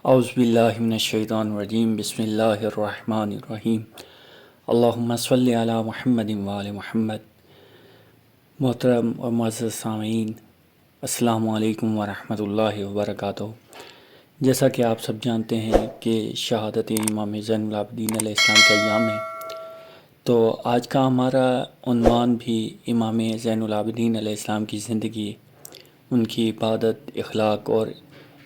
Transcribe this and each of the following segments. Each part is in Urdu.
اعوذ باللہ من الشیطان الرجیم بسم اللہ الرحمن الرحیم اللہم صلی علی محمد وآل محمد۔ محترم اور معزز سامعین، السلام علیکم ورحمۃ اللہ وبرکاتہ۔ جیسا کہ آپ سب جانتے ہیں کہ شہادت امام زین العابدین علیہ السلام کا ایام ہے، تو آج کا ہمارا عنوان بھی امام زین العابدین علیہ السلام کی زندگی، ان کی عبادت، اخلاق اور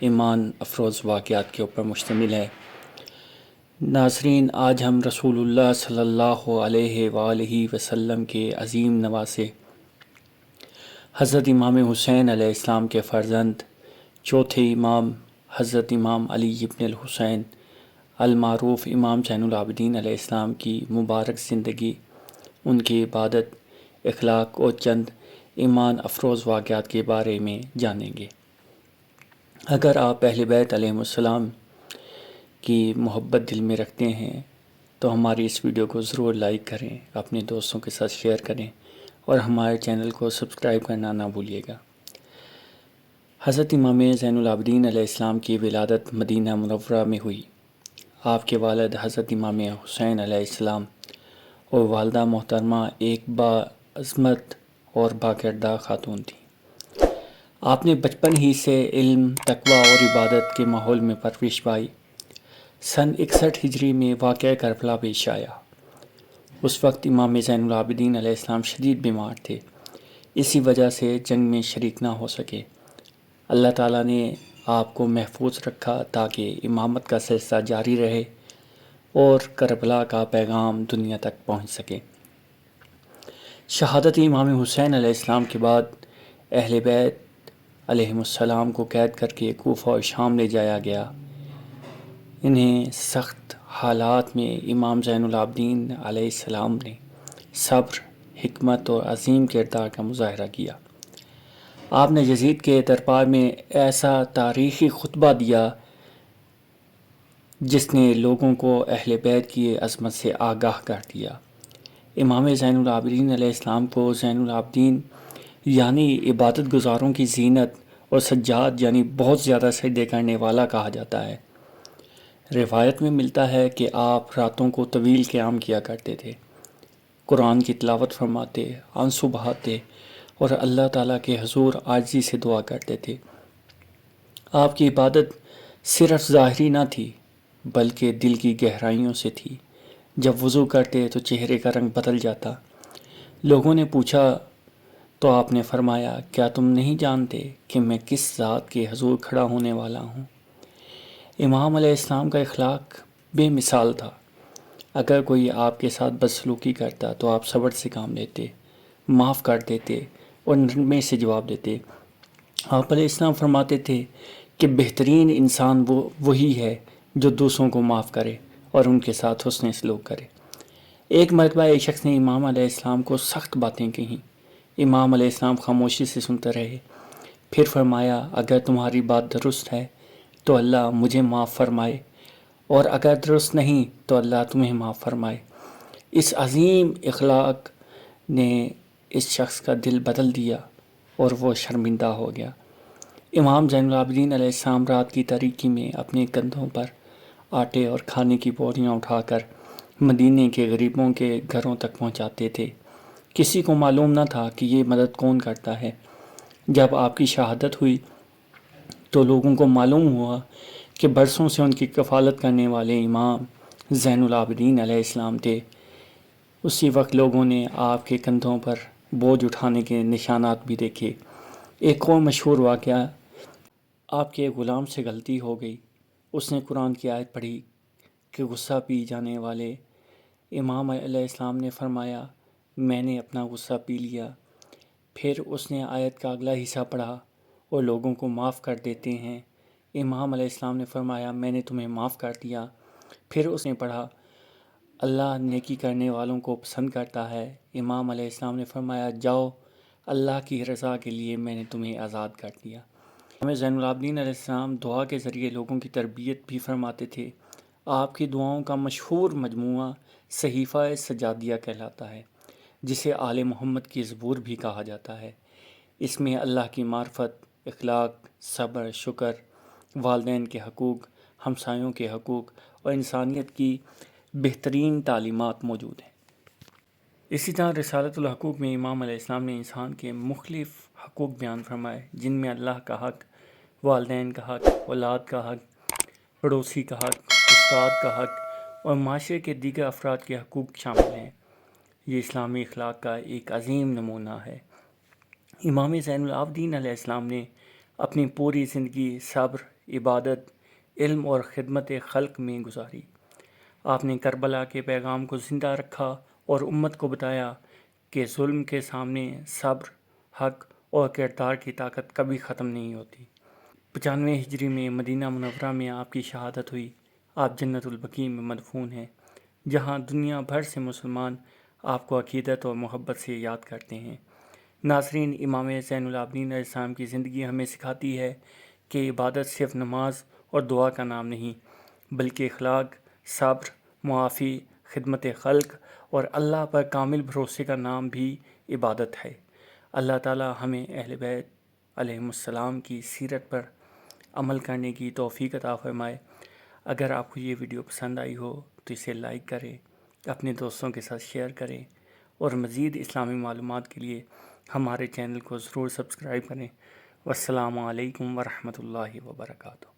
ایمان افروز واقعات کے اوپر مشتمل ہے۔ ناظرین، آج ہم رسول اللہ صلی اللہ علیہ وآلہ وسلم کے عظیم نواسے حضرت امام حسین علیہ السلام کے فرزند، چوتھے امام حضرت امام علی ابن الحسین المعروف امام زین العابدین علیہ السلام کی مبارک زندگی، ان کی عبادت، اخلاق اور چند ایمان افروز واقعات کے بارے میں جانیں گے۔ اگر آپ اہل بیت علیہ السلام کی محبت دل میں رکھتے ہیں تو ہماری اس ویڈیو کو ضرور لائک کریں، اپنے دوستوں کے ساتھ شیئر کریں اور ہمارے چینل کو سبسکرائب کرنا نہ بھولیے گا۔ حضرت امام زین العابدین علیہ السلام کی ولادت مدینہ منورہ میں ہوئی۔ آپ کے والد حضرت امام حسین علیہ السلام اور والدہ محترمہ ایک باعظمت اور باکردہ خاتون تھیں۔ آپ نے بچپن ہی سے علم، تقویٰ اور عبادت کے ماحول میں پرورش پائی۔ سن 61 ہجری میں واقعہ کربلا پیش آیا۔ اس وقت امام زین العابدین علیہ السلام شدید بیمار تھے، اسی وجہ سے جنگ میں شریک نہ ہو سکے۔ اللہ تعالیٰ نے آپ کو محفوظ رکھا تاکہ امامت کا سلسلہ جاری رہے اور کربلا کا پیغام دنیا تک پہنچ سکے۔ شہادت امام حسین علیہ السلام کے بعد اہل بیت علیہ السلام کو قید کر کے کوفہ اور شام لے جایا گیا۔ انہیں سخت حالات میں امام زین العابدین علیہ السلام نے صبر، حکمت اور عظیم کردار کا مظاہرہ کیا۔ آپ نے یزید کے دربار میں ایسا تاریخی خطبہ دیا جس نے لوگوں کو اہل بیت کی عظمت سے آگاہ کر دیا۔ امام زین العابدین علیہ السلام کو زین العابدین یعنی عبادت گزاروں کی زینت اور سجاد یعنی بہت زیادہ سجدے کرنے والا کہا جاتا ہے۔ روایت میں ملتا ہے کہ آپ راتوں کو طویل قیام کیا کرتے تھے، قرآن کی تلاوت فرماتے، آنسو بہاتے اور اللہ تعالیٰ کے حضور عاجزی سے دعا کرتے تھے۔ آپ کی عبادت صرف ظاہری نہ تھی بلکہ دل کی گہرائیوں سے تھی۔ جب وضو کرتے تو چہرے کا رنگ بدل جاتا۔ لوگوں نے پوچھا تو آپ نے فرمایا، کیا تم نہیں جانتے کہ میں کس ذات کے حضور کھڑا ہونے والا ہوں؟ امام علیہ السلام کا اخلاق بے مثال تھا۔ اگر کوئی آپ کے ساتھ بدسلوکی کرتا تو آپ صبر سے کام لیتے، معاف کر دیتے اور نرمی سے جواب دیتے۔ آپ علیہ السلام فرماتے تھے کہ بہترین انسان وہی ہے جو دوسروں کو معاف کرے اور ان کے ساتھ حسن سلوک کرے۔ ایک مرتبہ ایک شخص نے امام علیہ السلام کو سخت باتیں کہیں۔ امام علیہ السلام خاموشی سے سنتے رہے، پھر فرمایا، اگر تمہاری بات درست ہے تو اللہ مجھے معاف فرمائے، اور اگر درست نہیں تو اللہ تمہیں معاف فرمائے۔ اس عظیم اخلاق نے اس شخص کا دل بدل دیا اور وہ شرمندہ ہو گیا۔ امام زین العابدین علیہ السلام رات کی تاریکی میں اپنے کندھوں پر آٹے اور کھانے کی بوریاں اٹھا کر مدینے کے غریبوں کے گھروں تک پہنچاتے تھے۔ کسی کو معلوم نہ تھا کہ یہ مدد کون کرتا ہے۔ جب آپ کی شہادت ہوئی تو لوگوں کو معلوم ہوا کہ برسوں سے ان کی کفالت کرنے والے امام زین العابدین علیہ السلام تھے۔ اسی وقت لوگوں نے آپ کے کندھوں پر بوجھ اٹھانے کے نشانات بھی دیکھے۔ ایک اور مشہور واقعہ، آپ کے غلام سے غلطی ہو گئی۔ اس نے قرآن کی آیت پڑھی کہ غصہ پی جانے والے امام علیہ السلام نے فرمایا، میں نے اپنا غصہ پی لیا۔ پھر اس نے آیت کا اگلا حصہ پڑھا اور لوگوں کو معاف کر دیتے ہیں۔ امام علیہ السلام نے فرمایا، میں نے تمہیں معاف کر دیا۔ پھر اس نے پڑھا، اللہ نیکی کرنے والوں کو پسند کرتا ہے۔ امام علیہ السلام نے فرمایا، جاؤ، اللہ کی رضا کے لیے میں نے تمہیں آزاد کر دیا۔ امام زین العابدین علیہ السلام دعا کے ذریعے لوگوں کی تربیت بھی فرماتے تھے۔ آپ کی دعاؤں کا مشہور مجموعہ صحیفہ سجادیہ کہلاتا ہے، جسے آل محمد کی زبور بھی کہا جاتا ہے۔ اس میں اللہ کی معرفت، اخلاق، صبر، شکر، والدین کے حقوق، ہمسایوں کے حقوق اور انسانیت کی بہترین تعلیمات موجود ہیں۔ اسی طرح رسالۃ الحقوق میں امام علیہ السلام نے انسان کے مختلف حقوق بیان فرمائے، جن میں اللہ کا حق، والدین کا حق، اولاد کا حق، پڑوسی کا حق، استاد کا حق اور معاشرے کے دیگر افراد کے حقوق شامل ہیں۔ یہ اسلامی اخلاق کا ایک عظیم نمونہ ہے۔ امام زین العابدین علیہ السلام نے اپنی پوری زندگی صبر، عبادت، علم اور خدمت خلق میں گزاری۔ آپ نے کربلا کے پیغام کو زندہ رکھا اور امت کو بتایا کہ ظلم کے سامنے صبر، حق اور کردار کی طاقت کبھی ختم نہیں ہوتی۔ 95 ہجری میں مدینہ منورہ میں آپ کی شہادت ہوئی۔ آپ جنت البقیع میں مدفون ہیں، جہاں دنیا بھر سے مسلمان آپ کو عقیدت اور محبت سے یاد کرتے ہیں۔ ناظرین، امام زین العابدین علیہ السلام کی زندگی ہمیں سکھاتی ہے کہ عبادت صرف نماز اور دعا کا نام نہیں، بلکہ اخلاق، صبر، معافی، خدمت خلق اور اللہ پر کامل بھروسے کا نام بھی عبادت ہے۔ اللہ تعالی ہمیں اہل بیت علیہم السلام کی سیرت پر عمل کرنے کی توفیق عطا فرمائے۔ اگر آپ کو یہ ویڈیو پسند آئی ہو تو اسے لائک کریں، اپنے دوستوں کے ساتھ شیئر کریں اور مزید اسلامی معلومات کے لیے ہمارے چینل کو ضرور سبسکرائب کریں۔ والسلام علیکم ورحمۃ اللہ وبرکاتہ۔